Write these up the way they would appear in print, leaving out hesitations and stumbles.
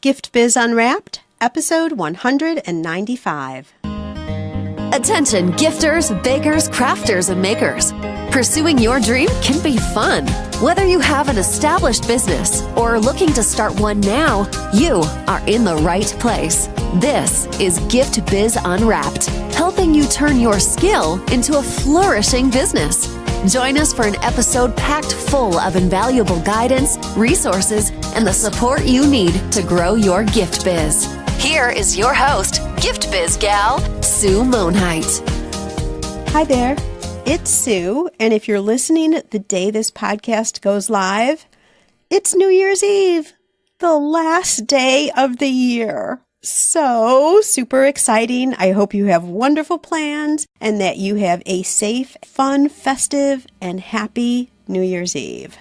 Gift Biz Unwrapped, episode 195. Attention gifters, bakers, crafters, and makers. Pursuing your dream can be fun. Whether you have an established business or are looking to start one now, you are in the right place. This is Gift Biz Unwrapped, helping you turn your skill into a flourishing business. Join us for an episode packed full of invaluable guidance, resources, and the support you need to grow your gift biz. Here is your host, Gift Biz gal, Sue Monheit. Hi there, it's Sue, and if you're listening the day this podcast goes live, it's New Year's Eve, the last day of the year. So super exciting. I hope you have wonderful plans and that you have a safe, fun, festive, and happy New Year's Eve.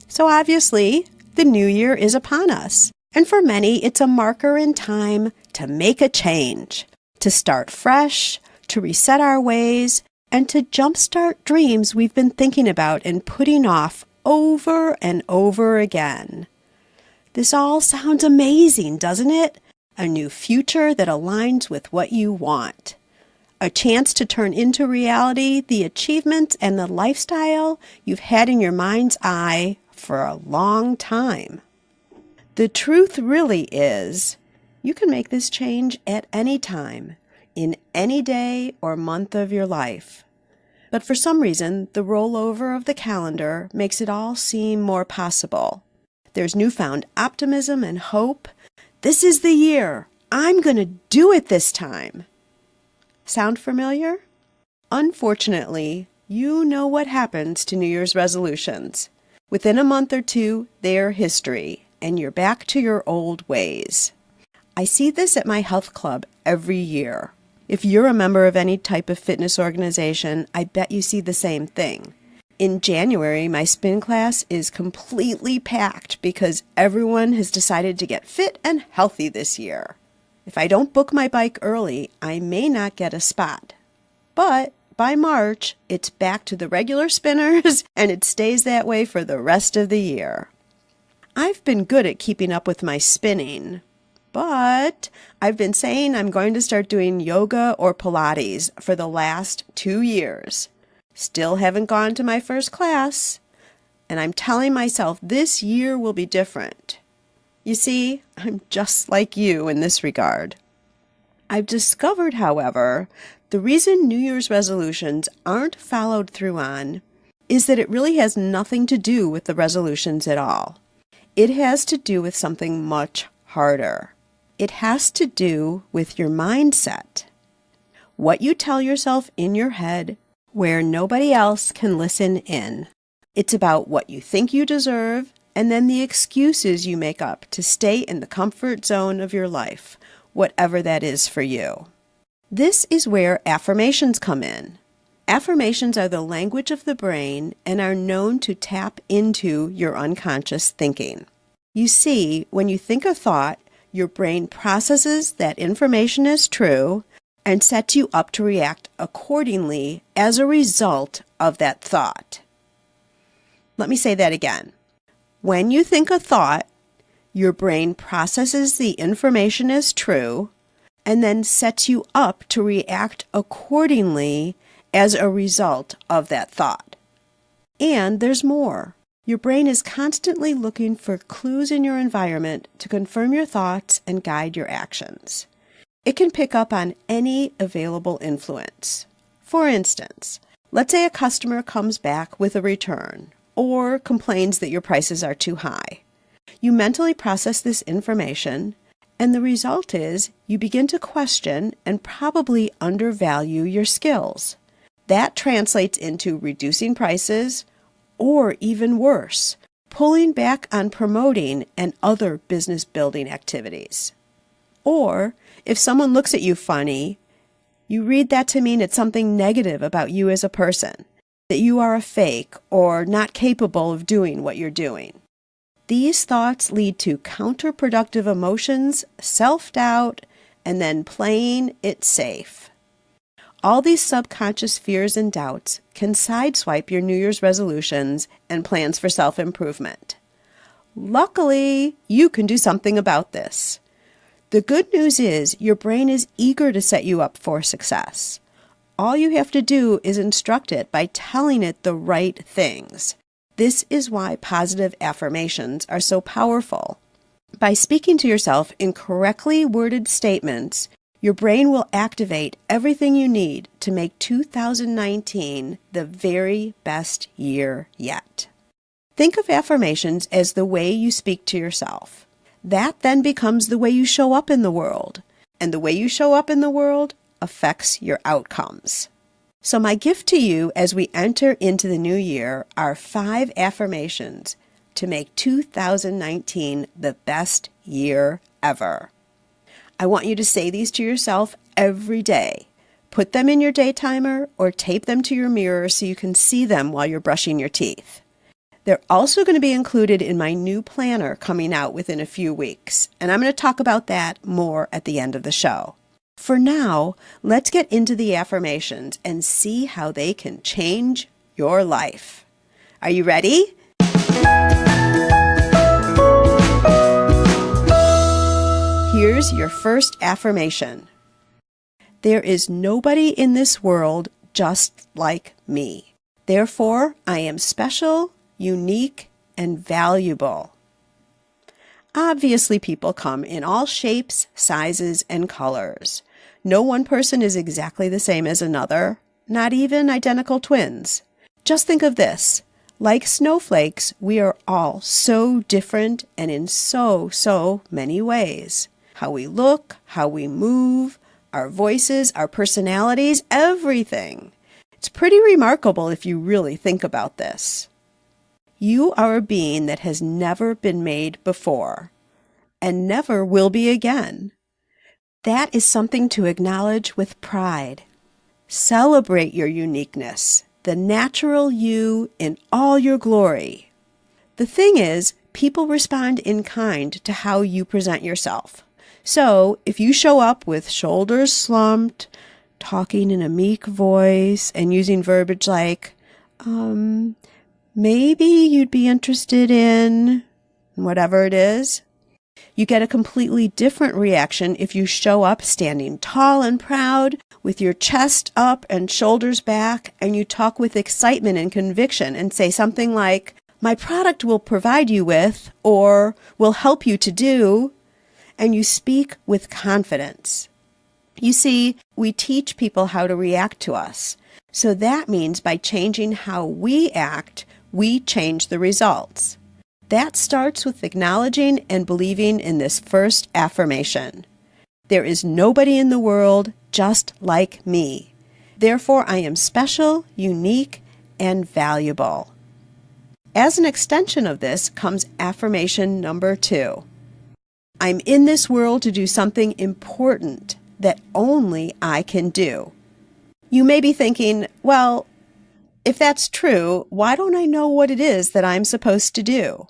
So obviously, the new year is upon us. And for many, it's a marker in time to make a change, to start fresh, to reset our ways, and to jumpstart dreams we've been thinking about and putting off over and over again. This all sounds amazing, doesn't it? A new future that aligns with what you want. A chance to turn into reality the achievements and the lifestyle you've had in your mind's eye for a long time. The truth really is, you can make this change at any time, in any day or month of your life. But for some reason, the rollover of the calendar makes it all seem more possible. There's newfound optimism and hope. This is the year. I'm going to do it this time. Sound familiar? Unfortunately, you know what happens to New Year's resolutions. Within a month or two, they're history, and you're back to your old ways. I see this at my health club every year. If you're a member of any type of fitness organization, I bet you see the same thing. In January, my spin class is completely packed because everyone has decided to get fit and healthy this year. If I don't book my bike early, I may not get a spot. But by March, it's back to the regular spinners, and it stays that way for the rest of the year. I've been good at keeping up with my spinning, but I've been saying I'm going to start doing yoga or Pilates for the last 2 years. Still haven't gone to my first class, and I'm telling myself this year will be different. You see, I'm just like you in this regard. I've discovered, however, the reason New Year's resolutions aren't followed through on is that it really has nothing to do with the resolutions at all. It has to do with something much harder. It has to do with your mindset. What you tell yourself in your head where nobody else can listen in. It's about what you think you deserve and then the excuses you make up to stay in the comfort zone of your life, whatever that is for you. This is where affirmations come in. Affirmations are the language of the brain and are known to tap into your unconscious thinking. You see, when you think a thought, your brain processes that information as true and sets you up to react accordingly as a result of that thought. Let me say that again. When you think a thought, your brain processes the information as true and then sets you up to react accordingly as a result of that thought. And there's more. Your brain is constantly looking for clues in your environment to confirm your thoughts and guide your actions. It can pick up on any available influence. For instance, let's say a customer comes back with a return or complains that your prices are too high. You mentally process this information, and the result is you begin to question and probably undervalue your skills. That translates into reducing prices or, even worse, pulling back on promoting and other business building activities. Or, if someone looks at you funny, you read that to mean it's something negative about you as a person, that you are a fake or not capable of doing what you're doing. These thoughts lead to counterproductive emotions, self-doubt, and then playing it safe. All these subconscious fears and doubts can sideswipe your New Year's resolutions and plans for self-improvement. Luckily, you can do something about this. The good news is your brain is eager to set you up for success. All you have to do is instruct it by telling it the right things. This is why positive affirmations are so powerful. By speaking to yourself in correctly worded statements, your brain will activate everything you need to make 2019 the very best year yet. Think of affirmations as the way you speak to yourself. That then becomes the way you show up in the world, and the way you show up in the world affects your outcomes. So my gift to you as we enter into the new year are 5 affirmations to make 2019 the best year ever. I want you to say these to yourself every day. Put them in your day timer or tape them to your mirror so you can see them while you're brushing your teeth. They're also going to be included in my new planner coming out within a few weeks, and I'm going to talk about that more at the end of the show. For now, let's get into the affirmations and see how they can change your life. Are you ready? Here's your first affirmation. There is nobody in this world just like me. Therefore, I am special, unique, and valuable. Obviously, people come in all shapes, sizes, and colors. No one person is exactly the same as another, not even identical twins. Just think of this. Like snowflakes, we are all so different and in so many ways. How we look, how we move, our voices, our personalities, everything. It's pretty remarkable if you really think about this. You are a being that has never been made before and never will be again. That is something to acknowledge with pride. Celebrate your uniqueness, the natural you in all your glory. The thing is, people respond in kind to how you present yourself. So if you show up with shoulders slumped, talking in a meek voice, and using verbiage like, maybe you'd be interested in whatever it is, you get a completely different reaction if you show up standing tall and proud with your chest up and shoulders back, and you talk with excitement and conviction and say something like, my product will provide you with, or will help you to do, and you speak with confidence. You see, we teach people how to react to us. So that means by changing how we act, we change the results. That starts with acknowledging and believing in this first affirmation. There is nobody in the world just like me. Therefore, I am special, unique, and valuable. As an extension of this comes affirmation number 2. I'm in this world to do something important that only I can do. You may be thinking, well, if that's true, why don't I know what it is that I'm supposed to do?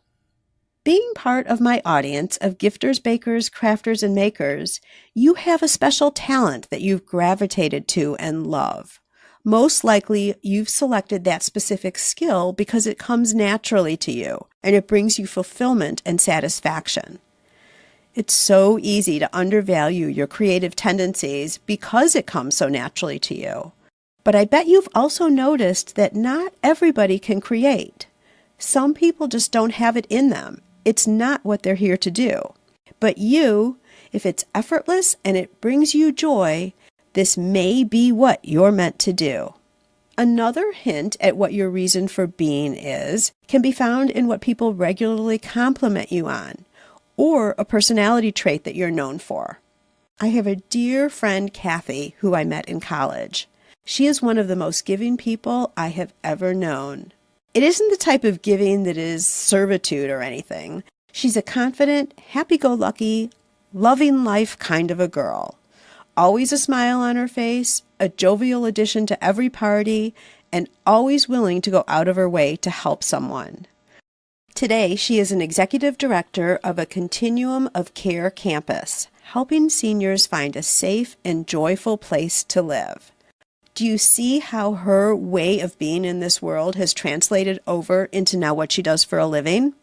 Being part of my audience of gifters, bakers, crafters, and makers, you have a special talent that you've gravitated to and love. Most likely, you've selected that specific skill because it comes naturally to you, and it brings you fulfillment and satisfaction. It's so easy to undervalue your creative tendencies because it comes so naturally to you. But I bet you've also noticed that not everybody can create. Some people just don't have it in them. It's not what they're here to do. But you, if it's effortless and it brings you joy, this may be what you're meant to do. Another hint at what your reason for being is can be found in what people regularly compliment you on, or a personality trait that you're known for. I have a dear friend, Kathy, who I met in college. She is one of the most giving people I have ever known. It isn't the type of giving that is servitude or anything. She's a confident, happy-go-lucky, loving life kind of a girl. Always a smile on her face, a jovial addition to every party, and always willing to go out of her way to help someone. Today, she is an executive director of a Continuum of Care campus, helping seniors find a safe and joyful place to live. Do you see how her way of being in this world has translated over into now what she does for a living?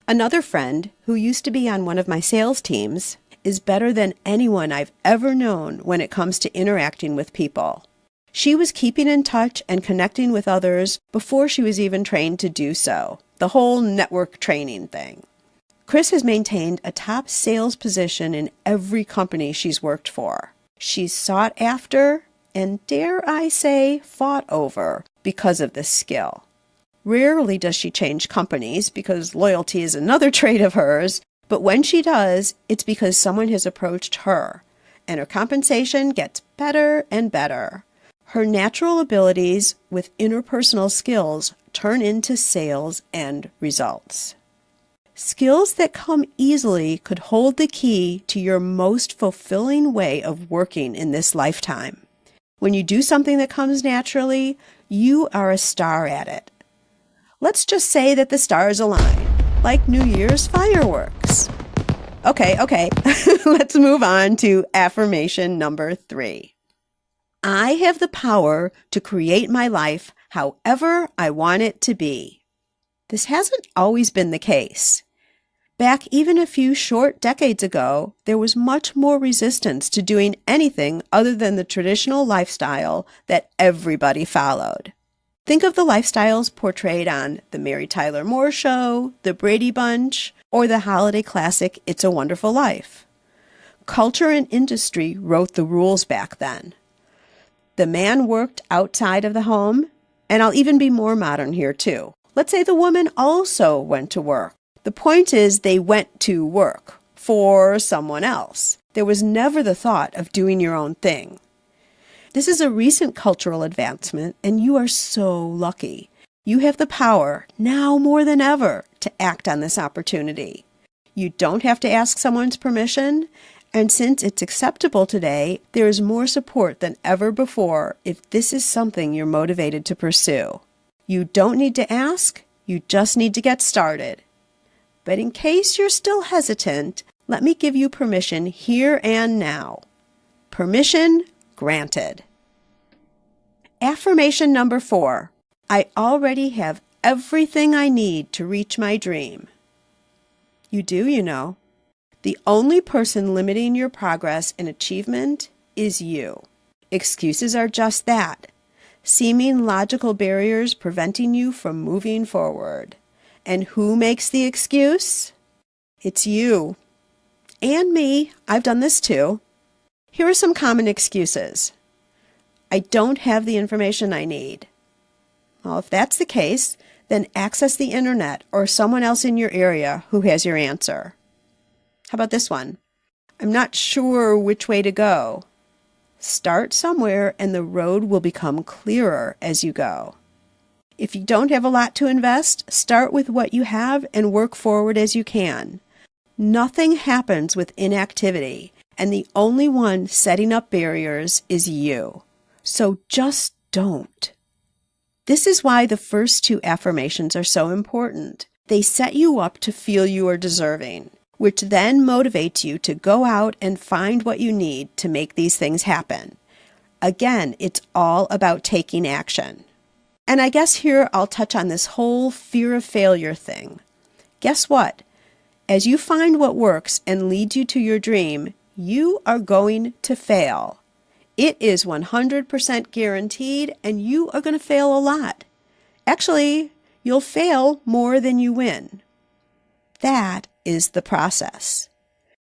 Another friend who used to be on one of my sales teams is better than anyone I've ever known when it comes to interacting with people. She was keeping in touch and connecting with others before she was even trained to do so. The whole network training thing. Chris has maintained a top sales position in every company she's worked for. She's sought after and, dare I say, fought over because of this skill. Rarely does she change companies because loyalty is another trait of hers, but when she does, it's because someone has approached her, and her compensation gets better and better. Her natural abilities with interpersonal skills turn into sales and results. Skills that come easily could hold the key to your most fulfilling way of working in this lifetime. When you do something that comes naturally, you are a star at it. Let's just say that the stars align, like New Year's fireworks. Okay, let's move on to affirmation number 3. I have the power to create my life however I want it to be. This hasn't always been the case. Back even a few short decades ago, there was much more resistance to doing anything other than the traditional lifestyle that everybody followed. Think of the lifestyles portrayed on The Mary Tyler Moore Show, The Brady Bunch, or the holiday classic It's a Wonderful Life. Culture and industry wrote the rules back then. The man worked outside of the home, and I'll even be more modern here too. Let's say the woman also went to work. The point is they went to work for someone else. There was never the thought of doing your own thing. This is a recent cultural advancement, and you are so lucky. You have the power, now more than ever, to act on this opportunity. You don't have to ask someone's permission, and since it's acceptable today, there is more support than ever before if this is something you're motivated to pursue. You don't need to ask, you just need to get started. But in case you're still hesitant, let me give you permission here and now. Permission granted. Affirmation number 4. I already have everything I need to reach my dream. You do, you know. The only person limiting your progress and achievement is you. Excuses are just that. Seeming logical barriers preventing you from moving forward. And who makes the excuse? It's you. And me. I've done this too. Here are some common excuses. I don't have the information I need. Well, if that's the case, then access the internet or someone else in your area who has your answer. How about this one? I'm not sure which way to go. Start somewhere and the road will become clearer as you go. If you don't have a lot to invest, start with what you have and work forward as you can. Nothing happens with inactivity, and the only one setting up barriers is you. So just don't. This is why the first 2 affirmations are so important. They set you up to feel you are deserving, which then motivates you to go out and find what you need to make these things happen. Again, it's all about taking action. And I guess here I'll touch on this whole fear of failure thing. Guess what? As you find what works and leads you to your dream, you are going to fail. It is 100% guaranteed, and you are going to fail a lot. Actually, you'll fail more than you win. That is the process.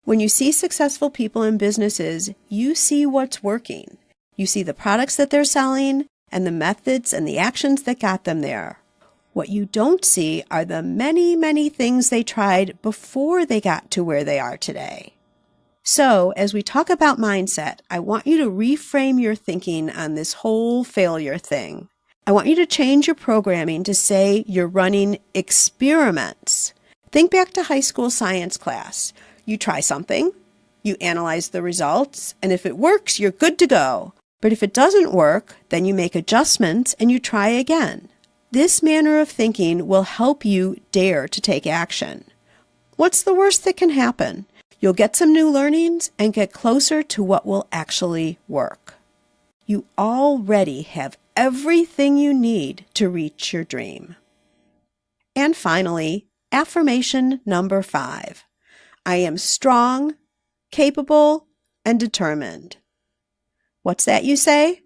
When you see successful people in businesses, you see what's working. You see the products that they're selling and the methods and the actions that got them there. What you don't see are the many, many things they tried before they got to where they are today. So, as we talk about mindset, I want you to reframe your thinking on this whole failure thing. I want you to change your programming to say you're running experiments. Think back to high school science class. You try something, you analyze the results, and if it works, you're good to go. But if it doesn't work, then you make adjustments and you try again. This manner of thinking will help you dare to take action. What's the worst that can happen? You'll get some new learnings and get closer to what will actually work. You already have everything you need to reach your dream. And finally, Affirmation number 5. I am strong, capable, and determined. What's that you say?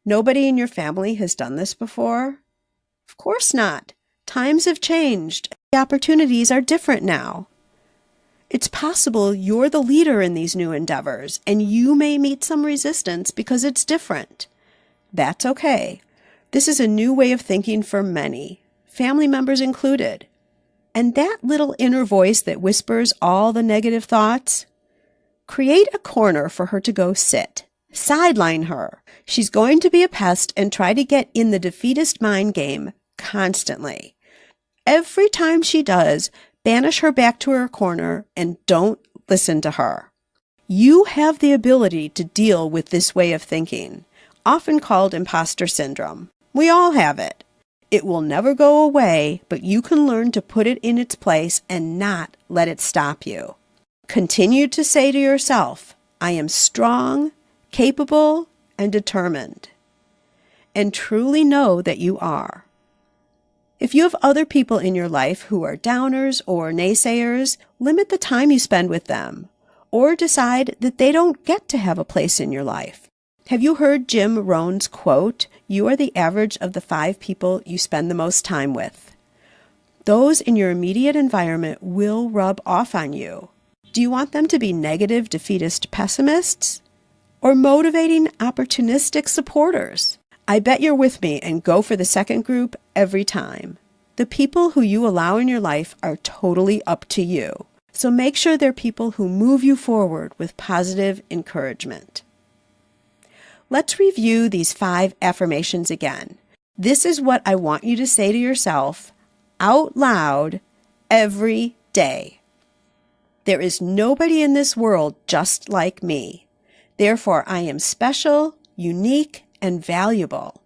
Nobody in your family has done this before? Of course not. Times have changed. The opportunities are different now. It's possible you're the leader in these new endeavors, and you may meet some resistance because it's different. That's okay. This is a new way of thinking for many, family members included. And that little inner voice that whispers all the negative thoughts, create a corner for her to go sit. Sideline her. She's going to be a pest and try to get in the defeatist mind game constantly. Every time she does, banish her back to her corner and don't listen to her. You have the ability to deal with this way of thinking, often called imposter syndrome. We all have it. It will never go away, but you can learn to put it in its place and not let it stop you. Continue to say to yourself, I am strong, capable, and determined. And truly know that you are. If you have other people in your life who are downers or naysayers, limit the time you spend with them, or decide that they don't get to have a place in your life. Have you heard Jim Rohn's quote, "You are the average of the 5 people you spend the most time with"? Those in your immediate environment will rub off on you. Do you want them to be negative, defeatist pessimists, or motivating, opportunistic supporters? I bet you're with me and go for the second group every time. The people who you allow in your life are totally up to you. So make sure they're people who move you forward with positive encouragement. Let's review these 5 affirmations again. This is what I want you to say to yourself out loud every day. There is nobody in this world just like me. Therefore, I am special, unique, and valuable.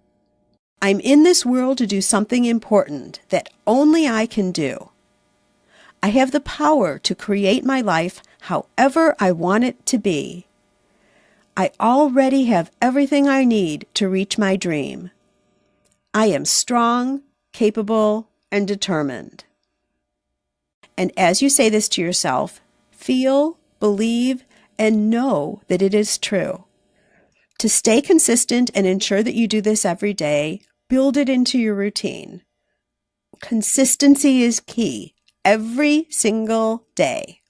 I'm in this world to do something important that only I can do. I have the power to create my life however I want it to be. I already have everything I need to reach my dream. I am strong, capable, and determined. And as you say this to yourself, feel, believe, and know that it is true. To stay consistent and ensure that you do this every day, build it into your routine. Consistency is key every single day.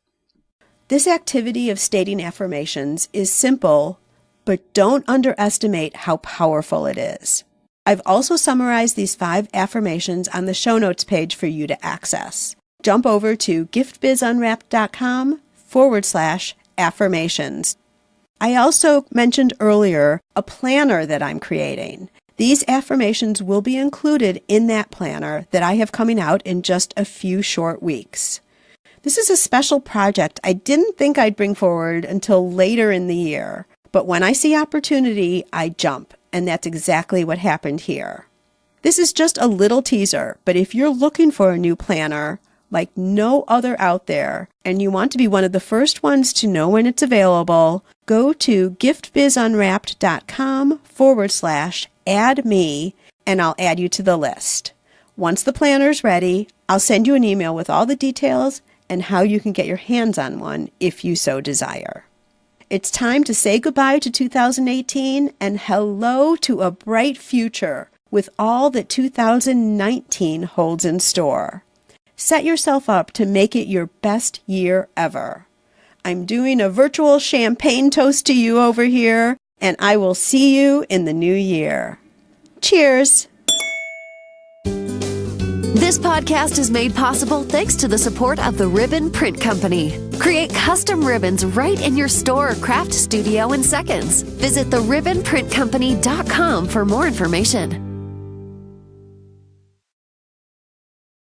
This activity of stating affirmations is simple, but don't underestimate how powerful it is. I've also summarized these 5 affirmations on the show notes page for you to access. Jump over to giftbizunwrapped.com/affirmations. I also mentioned earlier a planner that I'm creating. These affirmations will be included in that planner that I have coming out in just a few short weeks. This is a special project I didn't think I'd bring forward until later in the year, but when I see opportunity, I jump, and that's exactly what happened here. This is just a little teaser, but if you're looking for a new planner like no other out there, and you want to be one of the first ones to know when it's available, go to giftbizunwrapped.com/add-me, and I'll add you to the list. Once the planner's ready, I'll send you an email with all the details and how you can get your hands on one if you so desire. It's time to say goodbye to 2018 and hello to a bright future with all that 2019 holds in store. Set yourself up to make it your best year ever. I'm doing a virtual champagne toast to you over here, and I will see you in the new year. Cheers! This podcast is made possible thanks to the support of the Ribbon Print Company. Create custom ribbons right in your store or craft studio in seconds. Visit theribbonprintcompany.com for more information.